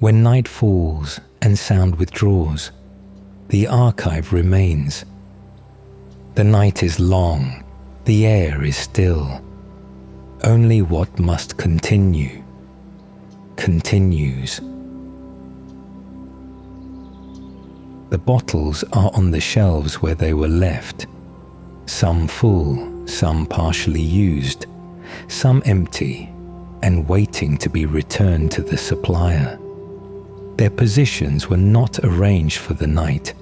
When night falls and sound withdraws, the archive remains. The night is long, the air is still. Only what must continue, continues. The bottles are on the shelves where they were left, some full, some partially used, some empty and waiting to be returned to the supplier. Their positions were not arranged for the night.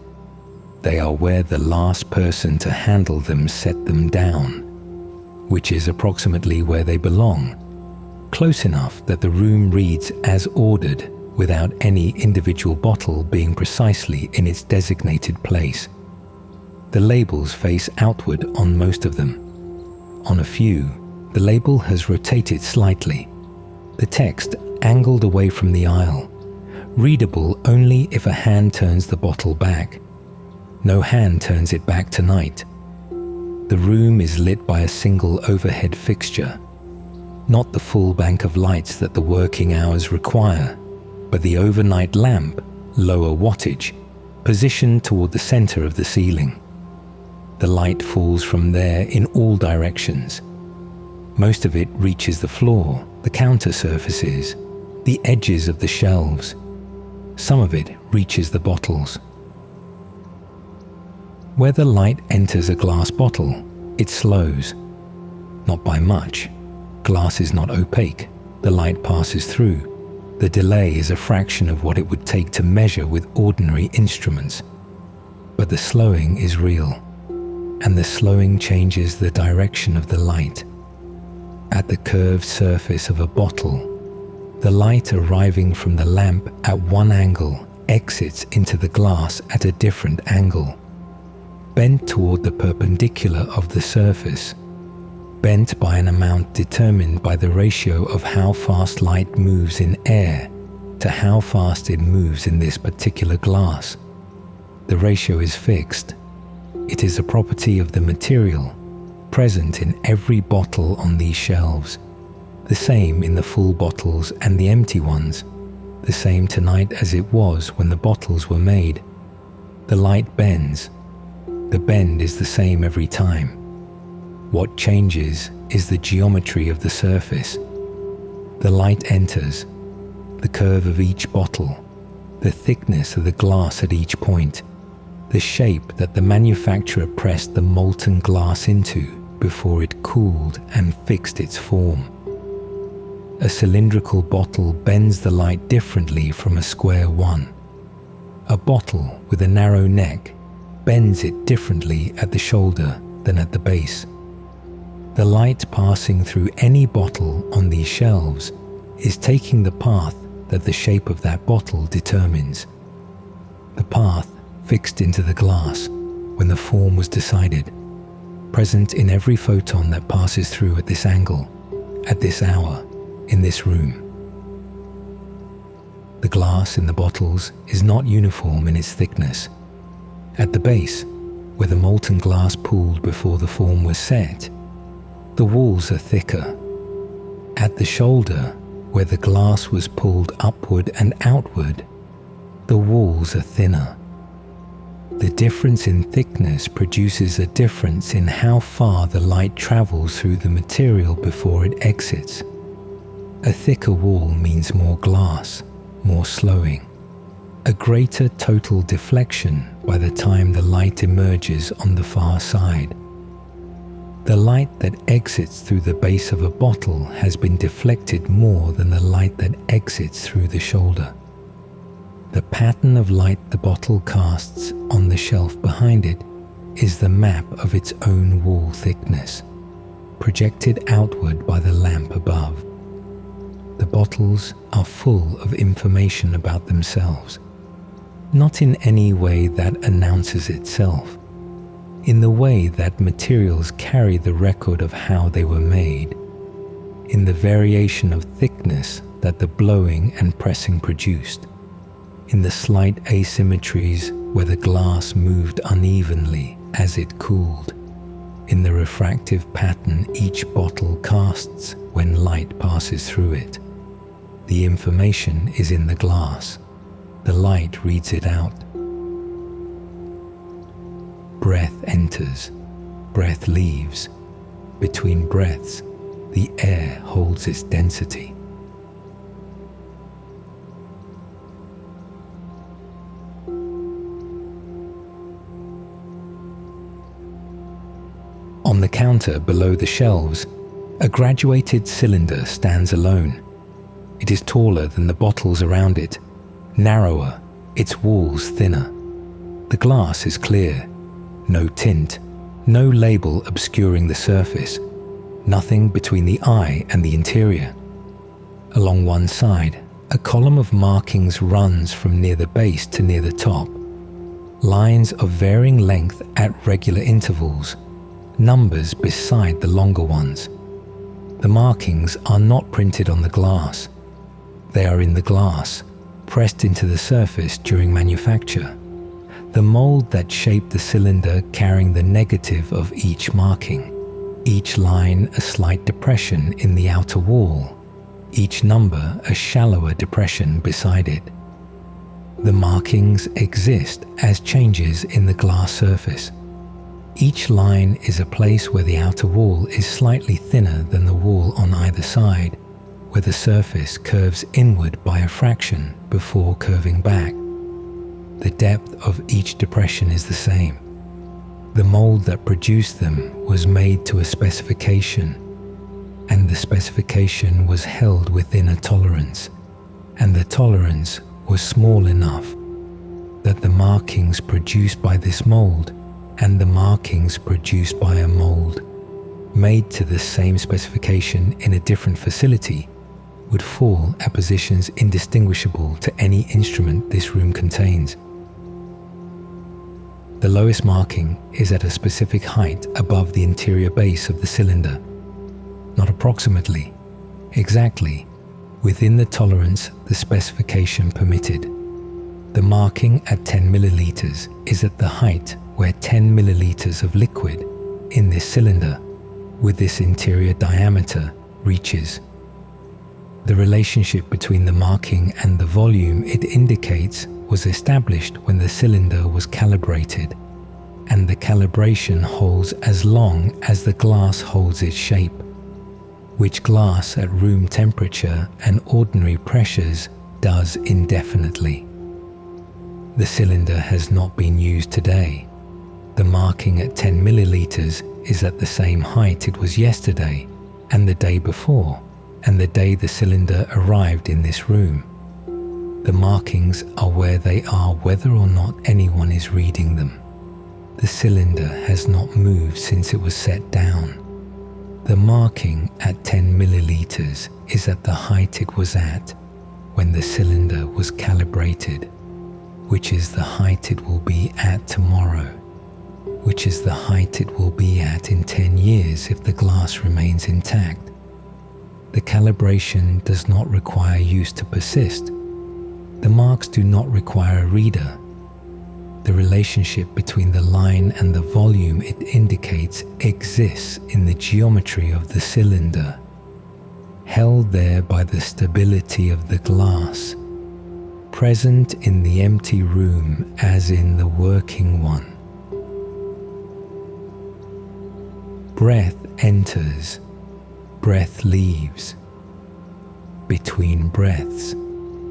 They are where the last person to handle them set them down, which is approximately where they belong, close enough that the room reads as ordered without any individual bottle being precisely in its designated place. The labels face outward on most of them. On a few, the label has rotated slightly, the text angled away from the aisle, readable only if a hand turns the bottle back. No hand turns it back tonight. The room is lit by a single overhead fixture, not the full bank of lights that the working hours require, but the overnight lamp, lower wattage, positioned toward the center of the ceiling. The light falls from there in all directions. Most of it reaches the floor, the counter surfaces, the edges of the shelves. Some of it reaches the bottles. Where the light enters a glass bottle, it slows. Not by much. Glass is not opaque. The light passes through. The delay is a fraction of what it would take to measure with ordinary instruments. But the slowing is real, and the slowing changes the direction of the light. At the curved surface of a bottle, the light arriving from the lamp at one angle exits into the glass at a different angle, bent toward the perpendicular of the surface, bent by an amount determined by the ratio of how fast light moves in air to how fast it moves in this particular glass. The ratio is fixed. It is a property of the material, present in every bottle on these shelves, the same in the full bottles and the empty ones, the same tonight as it was when the bottles were made. The light bends. The bend is the same every time. What changes is the geometry of the surface. The light enters, the curve of each bottle, the thickness of the glass at each point, the shape that the manufacturer pressed the molten glass into before it cooled and fixed its form. A cylindrical bottle bends the light differently from a square one. A bottle with a narrow neck bends it differently at the shoulder than at the base. The light passing through any bottle on these shelves is taking the path that the shape of that bottle determines. The path fixed into the glass when the form was decided, present in every photon that passes through at this angle, at this hour, in this room. The glass in the bottles is not uniform in its thickness. At the base, where the molten glass pooled before the form was set, the walls are thicker. At the shoulder, where the glass was pulled upward and outward, the walls are thinner. The difference in thickness produces a difference in how far the light travels through the material before it exits. A thicker wall means more glass, more slowing, a greater total deflection by the time the light emerges on the far side. The light that exits through the base of a bottle has been deflected more than the light that exits through the shoulder. The pattern of light the bottle casts on the shelf behind it is the map of its own wall thickness, projected outward by the lamp above. The bottles are full of information about themselves, not in any way that announces itself, in the way that materials carry the record of how they were made, in the variation of thickness that the blowing and pressing produced, in the slight asymmetries where the glass moved unevenly as it cooled, in the refractive pattern each bottle casts when light passes through it. The information is in the glass. The light reads it out. Breath enters, breath leaves. Between breaths, the air holds its density. On the counter below the shelves, a graduated cylinder stands alone. It is taller than the bottles around it, narrower, its walls thinner. The glass is clear, no tint, no label obscuring the surface, nothing between the eye and the interior. Along one side, a column of markings runs from near the base to near the top. Lines of varying length at regular intervals, numbers beside the longer ones. The markings are not printed on the glass. They are in the glass, pressed into the surface during manufacture. The mold that shaped the cylinder carrying the negative of each marking, each line a slight depression in the outer wall, each number a shallower depression beside it. The markings exist as changes in the glass surface. Each line is a place where the outer wall is slightly thinner than the wall on either side, where the surface curves inward by a fraction before curving back. The depth of each depression is the same. The mold that produced them was made to a specification, and the specification was held within a tolerance, and the tolerance was small enough that the markings produced by this mold and the markings produced by a mold made to the same specification in a different facility would fall at positions indistinguishable to any instrument this room contains. The lowest marking is at a specific height above the interior base of the cylinder, not approximately, exactly, within the tolerance the specification permitted. The marking at 10 milliliters is at the height where 10 milliliters of liquid in this cylinder with this interior diameter reaches. The relationship between the marking and the volume it indicates was established when the cylinder was calibrated, and the calibration holds as long as the glass holds its shape, which glass at room temperature and ordinary pressures does indefinitely. The cylinder has not been used today. The marking at 10 milliliters is at the same height it was yesterday and the day before and the day the cylinder arrived in this room. The markings are where they are whether or not anyone is reading them. The cylinder has not moved since it was set down. The marking at 10 milliliters is at the height it was at when the cylinder was calibrated, which is the height it will be at tomorrow, which is the height it will be at in 10 years if the glass remains intact. The calibration does not require use to persist. The marks do not require a reader. The relationship between the line and the volume it indicates exists in the geometry of the cylinder, held there by the stability of the glass, present in the empty room as in the working one. Breath enters, breath leaves. Between breaths,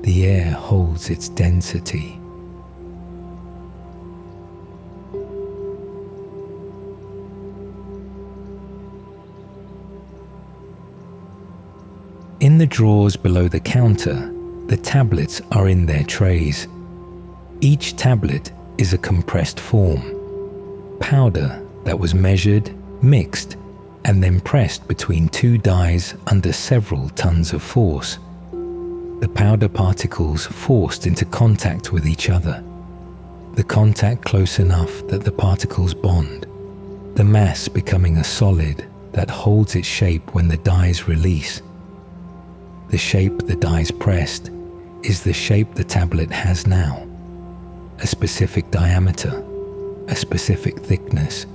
the air holds its density. In the drawers below the counter, the tablets are in their trays. Each tablet is a compressed form, powder that was measured, mixed, and then pressed between two dies under several tons of force. The powder particles forced into contact with each other. The contact close enough that the particles bond, the mass becoming a solid that holds its shape when the dies release. The shape the dies pressed is the shape the tablet has now. A specific diameter, a specific thickness,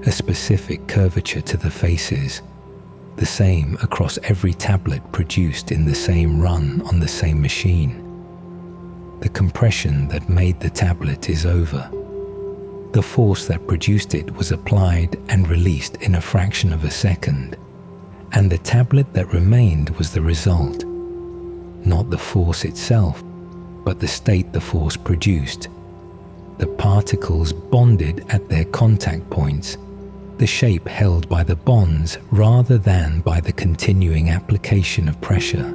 a specific curvature to the faces. the same across every tablet produced in the same run on the same machine. The compression that made the tablet is over. The force that produced it was applied and released in a fraction of a second, and the tablet that remained was the result. Not the force itself, but the state the force produced. The particles bonded at their contact points, the shape held by the bonds rather than by the continuing application of pressure.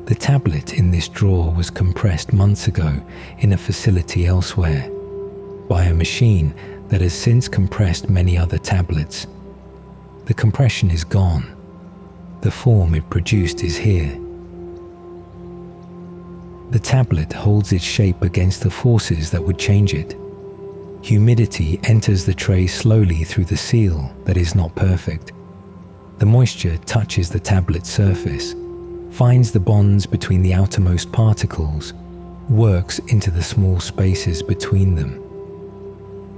The tablet in this drawer was compressed months ago in a facility elsewhere, by a machine that has since compressed many other tablets. The compression is gone. The form it produced is here. The tablet holds its shape against the forces that would change it. Humidity enters the tray slowly through the seal that is not perfect. The moisture touches the tablet's surface, finds the bonds between the outermost particles, works into the small spaces between them.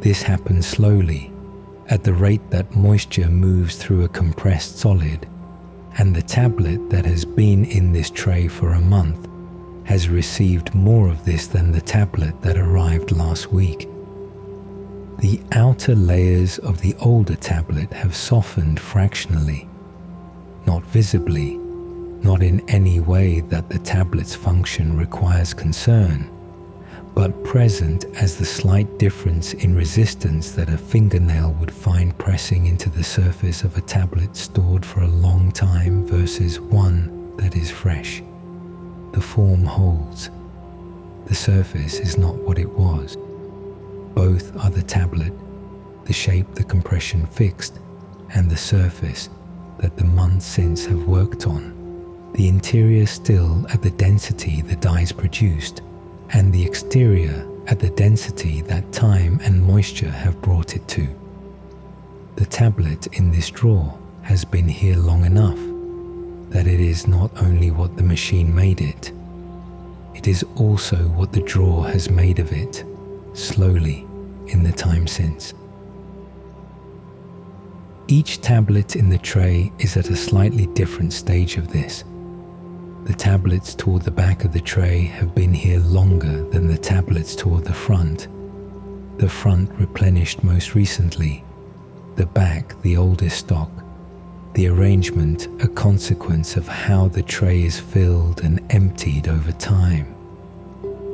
This happens slowly, at the rate that moisture moves through a compressed solid, and the tablet that has been in this tray for a month has received more of this than the tablet that arrived last week. The outer layers of the older tablet have softened fractionally, not visibly, not in any way that the tablet's function requires concern, but present as the slight difference in resistance that a fingernail would find pressing into the surface of a tablet stored for a long time versus one that is fresh. The form holds. The surface is not what it was. Both are the tablet, the shape the compression fixed, and the surface that the months since have worked on. The interior still at the density the dyes produced, and the exterior at the density that time and moisture have brought it to. The tablet in this drawer has been here long enough that it is not only what the machine made it, it is also what the drawer has made of it, slowly in the time since. Each tablet in the tray is at a slightly different stage of this. The tablets toward the back of the tray have been here longer than the tablets toward the front. The front replenished most recently, the back the oldest stock. The arrangement a consequence of how the tray is filled and emptied over time.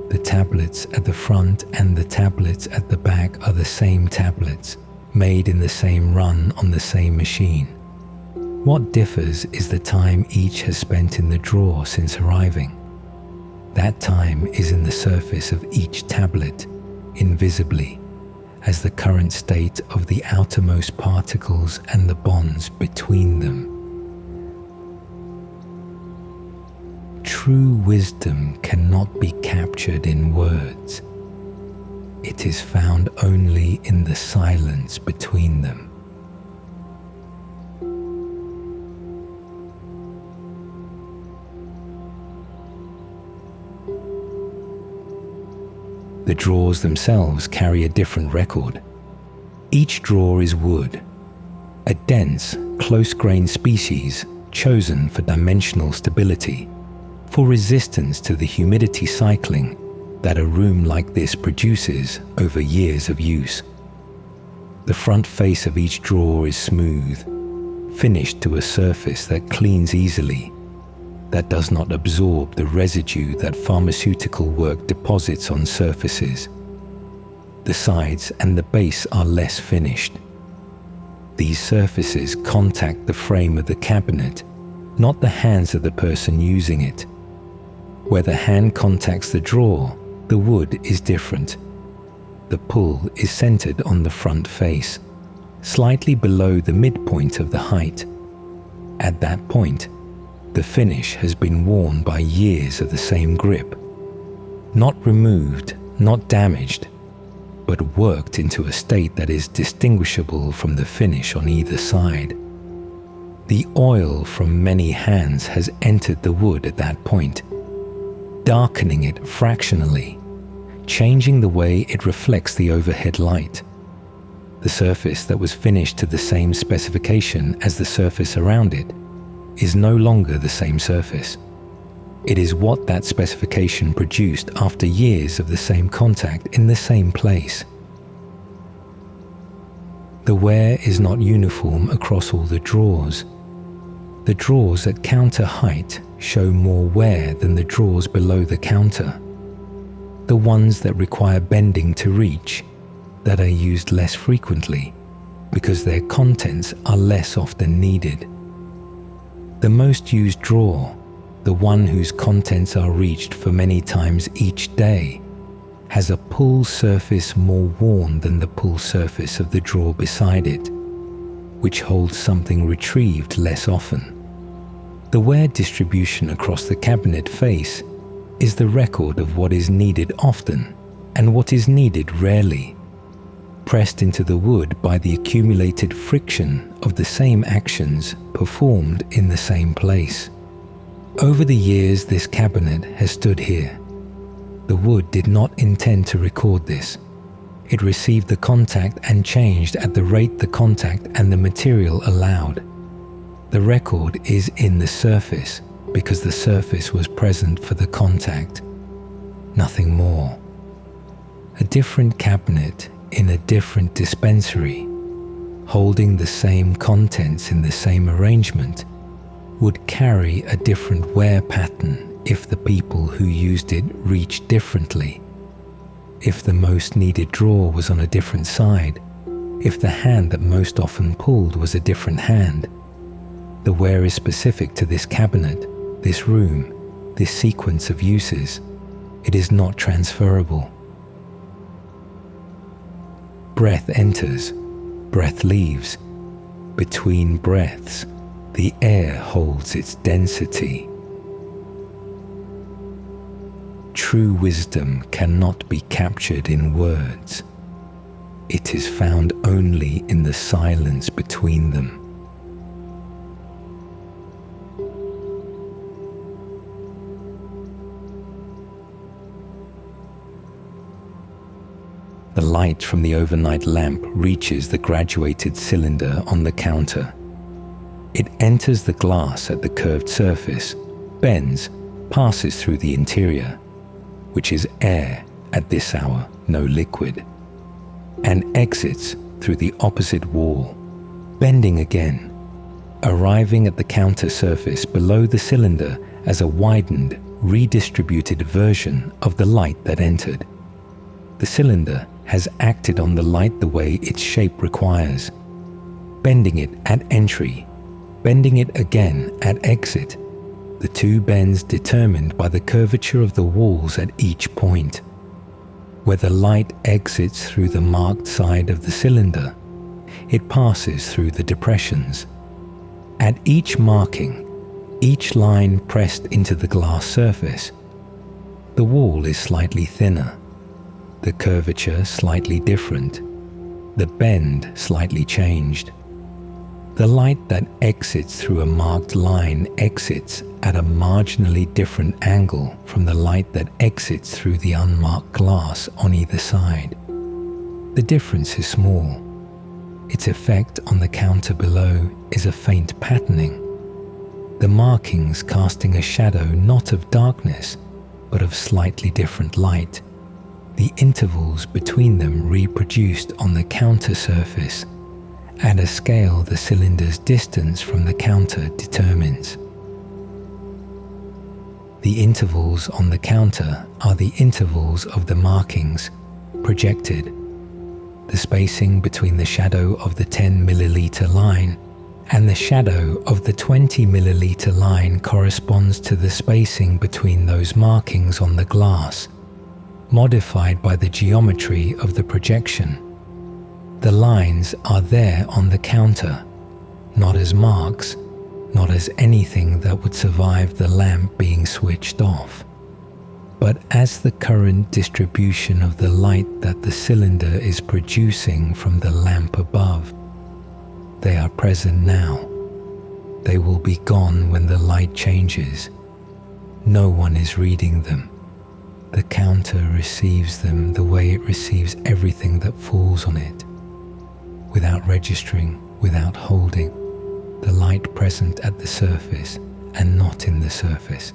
The tablets at the front and the tablets at the back are the same tablets, made in the same run on the same machine. What differs is the time each has spent in the drawer since arriving. That time is in the surface of each tablet, invisibly, as the current state of the outermost particles and the bonds between them. True wisdom cannot be captured in words. It is found only in the silence between them. The drawers themselves carry a different record. Each drawer is wood, a dense, close-grained species chosen for dimensional stability, for resistance to the humidity cycling that a room like this produces over years of use. The front face of each drawer is smooth, finished to a surface that cleans easily, that does not absorb the residue that pharmaceutical work deposits on surfaces. The sides and the base are less finished. These surfaces contact the frame of the cabinet, not the hands of the person using it. Where the hand contacts the drawer, the wood is different. The pull is centered on the front face, slightly below the midpoint of the height. At that point, the finish has been worn by years of the same grip. Not removed, not damaged, but worked into a state that is distinguishable from the finish on either side. The oil from many hands has entered the wood at that point, darkening it fractionally, changing the way it reflects the overhead light. the surface that was finished to the same specification as the surface around it, is no longer the same surface. It is what that specification produced after years of the same contact in the same place. The wear is not uniform across all the drawers. The drawers at counter height show more wear than the drawers below the counter. The ones that require bending to reach, that are used less frequently because their contents are less often needed. The most used drawer, the one whose contents are reached for many times each day, has a pull surface more worn than the pull surface of the drawer beside it, which holds something retrieved less often. The wear distribution across the cabinet face is the record of what is needed often and what is needed rarely, pressed into the wood by the accumulated friction of the same actions performed in the same place. Over the years this cabinet has stood here. The wood did not intend to record this. It received the contact and changed at the rate the contact and the material allowed. The record is in the surface because the surface was present for the contact, nothing more. A different cabinet in a different dispensary, holding the same contents in the same arrangement, would carry a different wear pattern if the people who used it reached differently, if the most needed drawer was on a different side, if the hand that most often pulled was a different hand. The wear is specific to this cabinet, this room, this sequence of uses. It is not transferable. Breath enters, breath leaves. Between breaths, the air holds its density. True wisdom cannot be captured in words. It is found only in the silence between them. The light from the overnight lamp reaches the graduated cylinder on the counter. It enters the glass at the curved surface, bends, passes through the interior, which is air at this hour, no liquid, and exits through the opposite wall, bending again, arriving at the counter surface below the cylinder as a widened, redistributed version of the light that entered. The cylinder has acted on the light the way its shape requires, bending it at entry, bending it again at exit, the two bends determined by the curvature of the walls at each point. Where the light exits through the marked side of the cylinder, it passes through the depressions. At each marking, each line pressed into the glass surface, the wall is slightly thinner, the curvature slightly different, the bend slightly changed. The light that exits through a marked line exits at a marginally different angle from the light that exits through the unmarked glass on either side. The difference is small. Its effect on the counter below is a faint patterning, the markings casting a shadow not of darkness, but of slightly different light, the intervals between them reproduced on the counter surface at a scale the cylinder's distance from the counter determines. The intervals on the counter are the intervals of the markings projected. The spacing between the shadow of the 10 milliliter line and the shadow of the 20 milliliter line corresponds to the spacing between those markings on the glass, modified by the geometry of the projection. The lines are there on the counter, not as marks, not as anything that would survive the lamp being switched off, but as the current distribution of the light that the cylinder is producing from the lamp above. They are present now. They will be gone when the light changes. No one is reading them. The counter receives them the way it receives everything that falls on it. without registering, without holding, the light present at the surface and not in the surface,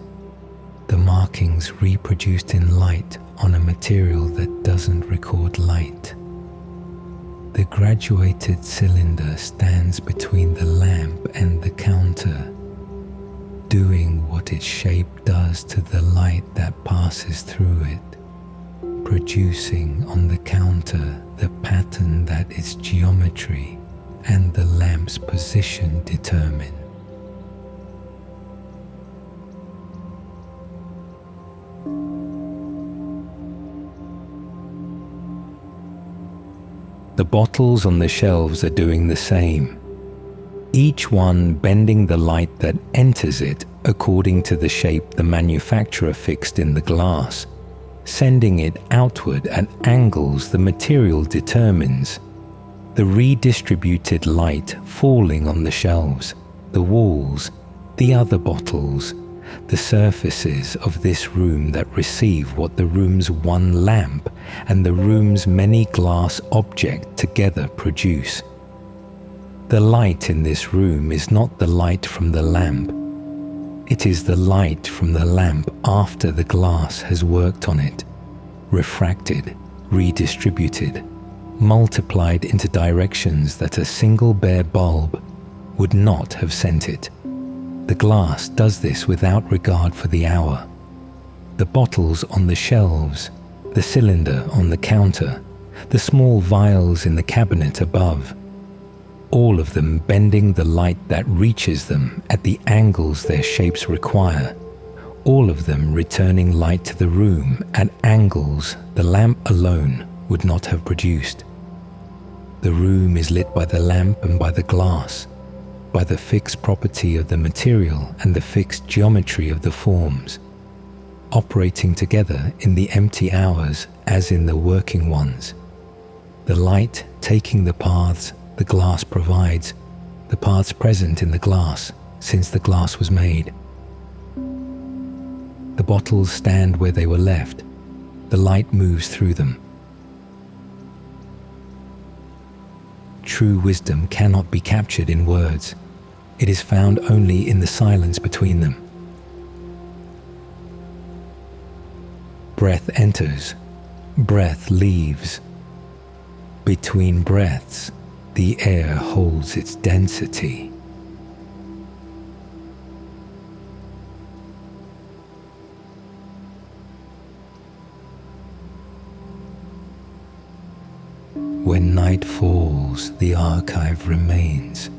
the markings reproduced in light on a material that doesn't record light. The graduated cylinder stands between the lamp and the counter, doing what its shape does to the light that passes through it, producing on the counter the pattern that its geometry and the lamp's position determine. The bottles on the shelves are doing the same, each one bending the light that enters it according to the shape the manufacturer fixed in the glass, sending it outward at angles the material determines. The redistributed light falling on the shelves, the walls, the other bottles, the surfaces of this room that receive what the room's one lamp and the room's many glass objects together produce. The light in this room is not the light from the lamp. It is the light from the lamp after the glass has worked on it, refracted, redistributed, multiplied into directions that a single bare bulb would not have sent it. The glass does this without regard for the hour. The bottles on the shelves, the cylinder on the counter, the small vials in the cabinet above, all of them bending the light that reaches them at the angles their shapes require, all of them returning light to the room at angles the lamp alone would not have produced. The room is lit by the lamp and by the glass, by the fixed property of the material and the fixed geometry of the forms, operating together in the empty hours as in the working ones. The light taking the paths the glass provides, the paths present in the glass since the glass was made. The bottles stand where they were left. The light moves through them. True wisdom cannot be captured in words. It is found only in the silence between them. Breath enters, breath leaves. Between breaths, the air holds its density. When night falls, the archive remains.